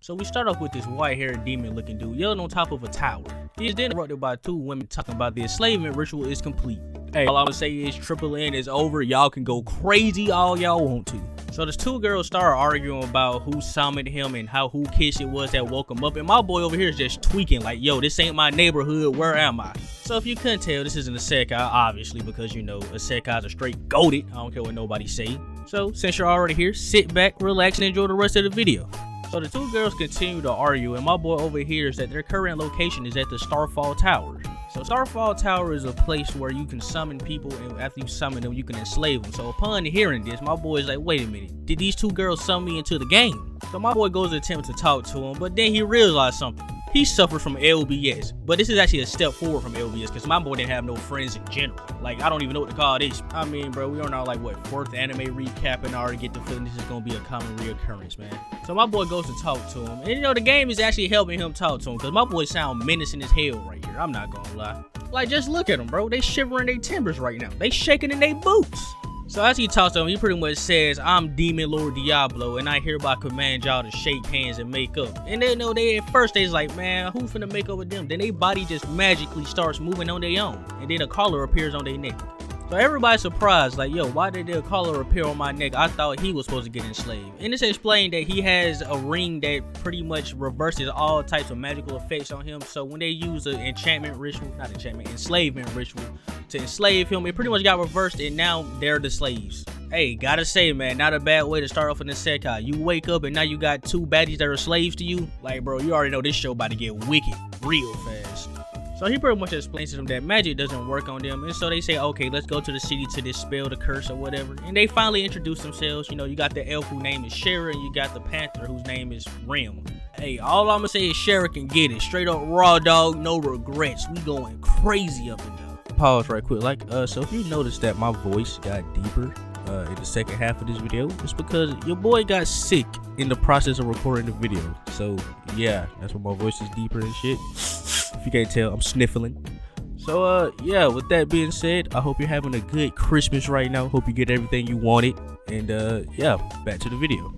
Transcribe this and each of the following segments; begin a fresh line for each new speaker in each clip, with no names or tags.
So we start off with this white-haired demon-looking dude yelling on top of a tower. He is then interrupted by two women talking about the enslavement ritual is complete. Hey, all I'm gonna say is Triple N is over. Y'all can go crazy all y'all want to. So these two girls start arguing about who summoned him and who kissed it was that woke him up. And my boy over here is just tweaking like, yo, this ain't my neighborhood. Where am I? So if you couldn't tell, this isn't a isekai, obviously, because you know isekais are straight goated. I don't care what nobody say. So since you're already here, sit back, relax, and enjoy the rest of the video. So the two girls continue to argue, and my boy overhears that their current location is at the Starfall Tower. So Starfall Tower is a place where you can summon people, and after you summon them, you can enslave them. So upon hearing this, my boy is like, wait a minute, did these two girls summon me into the game? So my boy goes to attempt to talk to him, but then he realized something. He suffered from LBS, but this is actually a step forward from LBS because my boy didn't have no friends in general. Like, I don't even know what to call this. I mean, bro, we are now like, what, fourth anime recap, and I already get the feeling this is going to be a common reoccurrence, man. So my boy goes to talk to him, and you know, the game is actually helping him talk to him because my boy sound menacing as hell right here. I'm not going to lie. Like, just look at them, bro. They shivering their timbers right now. They shaking in their boots. So as he talks to him, he pretty much says, I'm Demon Lord Diablo, and I hereby command y'all to shake hands and make up. And they know at first they's like, man, who finna make up with them? Then their body just magically starts moving on their own. And then a collar appears on their neck. So everybody's surprised, like, yo, why did the collar appear on my neck? I thought he was supposed to get enslaved. And it's explained that he has a ring that pretty much reverses all types of magical effects on him. So when they use an enslavement ritual to enslave him, it pretty much got reversed, and now they're the slaves. Hey, gotta say, man, not a bad way to start off in the isekai. You wake up and now you got two baddies that are slaves to you. Like, bro, you already know this show about to get wicked real fast. So he pretty much explains to them that magic doesn't work on them, and so they say, okay, let's go to the city to dispel the curse or whatever. And they finally introduce themselves. You know, you got the elf whose name is Shara, and you got the panther whose name is Rem. Hey, all I'm gonna say is Shara can get it. Straight up raw dog, no regrets. We going crazy up and down. Pause right quick. So if you notice that my voice got deeper in the second half of this video, it's because your boy got sick in the process of recording the video. So yeah, that's why my voice is deeper and shit. If you can't tell, I'm sniffling. So yeah, with that being said, I hope you're having a good Christmas right now. Hope you get everything you wanted. And yeah, back to the video.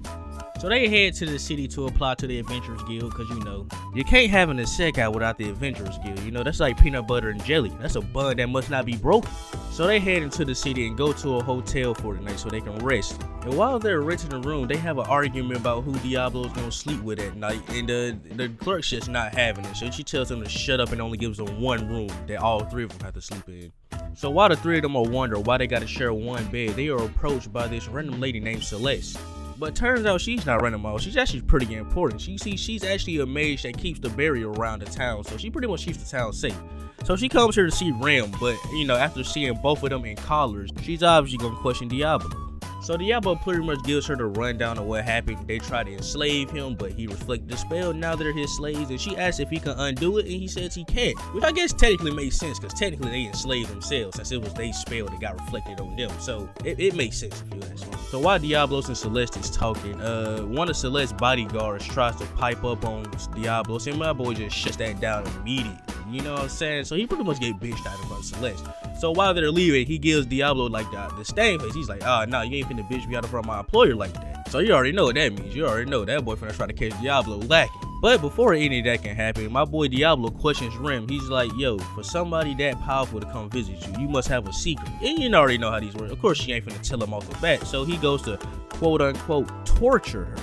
So they head to the city to apply to the Adventurers Guild because, you know, you can't have an isekai without the Adventurers Guild. You know, that's like peanut butter and jelly. That's a bun that must not be broken. So they head into the city and go to a hotel for the night so they can rest. And while they're renting a room, they have an argument about who Diablo's gonna sleep with at night. And the clerk's just not having it. So she tells them to shut up and only gives them one room that all three of them have to sleep in. So while the three of them are wondering why they gotta share one bed, they are approached by this random lady named Celeste. But turns out she's not random all. She's actually pretty important. She's actually a mage that keeps the barrier around the town. So she pretty much keeps the town safe. So she comes here to see Rem, but you know, after seeing both of them in collars, she's obviously gonna question Diablo. So Diablo pretty much gives her the rundown of what happened. They try to enslave him, but he reflected the spell. Now they're his slaves, and she asks if he can undo it, and he says he can't. Which I guess technically makes sense, because technically they enslaved themselves, since it was their spell that got reflected on them. So it makes sense if you ask me. So while Diablos and Celeste is talking, one of Celeste's bodyguards tries to pipe up on Diablos, and my boy just shuts that down immediately. You know what I'm saying? So he pretty much get bitched out about Celeste. So while they're leaving, he gives Diablo like the stain face. He's like, nah, you ain't finna bitch me out in front of my employer like that. So you already know what that means. You already know that boy finna try to catch Diablo lacking. But before any of that can happen, my boy Diablo questions Rem. He's like, yo, for somebody that powerful to come visit you, you must have a secret. And you already know how these work. Of course, she ain't finna tell him off the bat. So he goes to quote unquote torture her.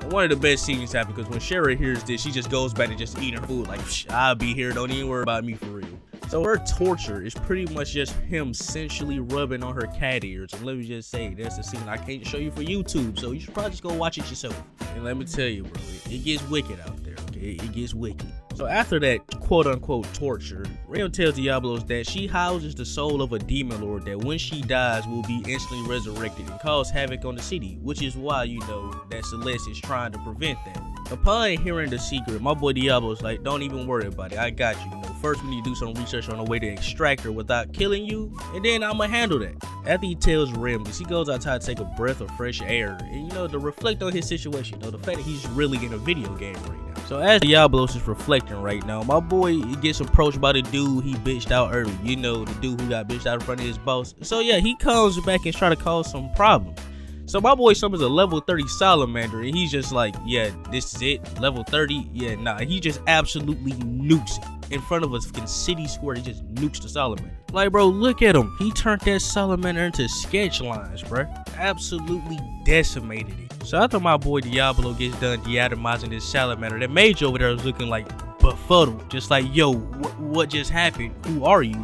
And one of the best scenes happen because when Shara hears this, she just goes back to just eating her food. Like, I'll be here. Don't even worry about me for real. So her torture is pretty much just him sensually rubbing on her cat ears. And let me just say, that's a scene I can't show you for YouTube, so you should probably just go watch it yourself. And let me tell you, bro, it gets wicked out there, okay? It gets wicked. So after that quote-unquote torture, Rem tells Diablos that she houses the soul of a demon lord that when she dies will be instantly resurrected and cause havoc on the city, which is why you know that Celeste is trying to prevent that. Upon hearing the secret, my boy Diablo's like, don't even worry about it, I got you. First we need to do some research on a way to extract her without killing you, and then I'ma handle that. After he tells Rem this, he goes outside to take a breath of fresh air, and you know, to reflect on his situation, you know, the fact that he's really in a video game right now. So as Diablos is reflecting right now, my boy gets approached by the dude he bitched out early. You know, the dude who got bitched out in front of his boss. So yeah, he comes back and try to cause some problems. So my boy summons a level 30 salamander, and he's just like, yeah, this is it, level 30. Yeah, nah, he just absolutely nukes it in front of a fucking city square. He just nukes the salamander. Like, bro, look at him. He turned that salamander into sketch lines, bro. Absolutely decimated it. So after my boy Diablo gets done deatomizing this salamander, that mage over there was looking like befuddled, just like, yo, what just happened? Who are you?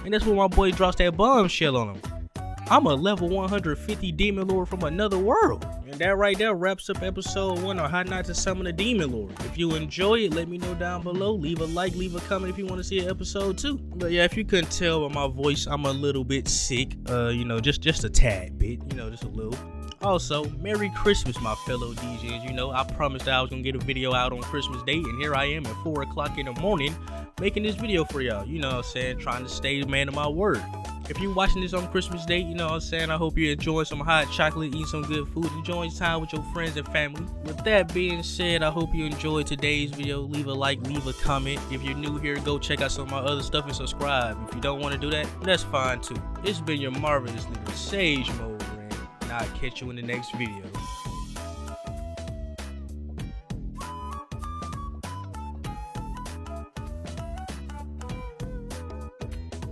And that's when my boy drops that bombshell on him. I'm a level 150 demon lord from another world. And that right there wraps up episode 1 on how not to summon a demon lord. If you enjoy it, let me know down below. Leave a like, leave a comment if you want to see episode 2. But yeah, if you couldn't tell by my voice, I'm a little bit sick. You know, just a tad bit, you know, just a little. Also, Merry Christmas, my fellow DJs. You know, I promised I was gonna get a video out on Christmas Day, and here I am at 4 o'clock in the morning making this video for y'all. You know what I'm saying? Trying to stay the man of my word. If you're watching this on Christmas Day, you know what I'm saying, I hope you're enjoying some hot chocolate, eating some good food, enjoying time with your friends and family. With that being said, I hope you enjoyed today's video. Leave a like, leave a comment. If you're new here, go check out some of my other stuff and subscribe. If you don't want to do that, that's fine too. It's been your marvelous leader, Sage Mode, and I'll catch you in the next video.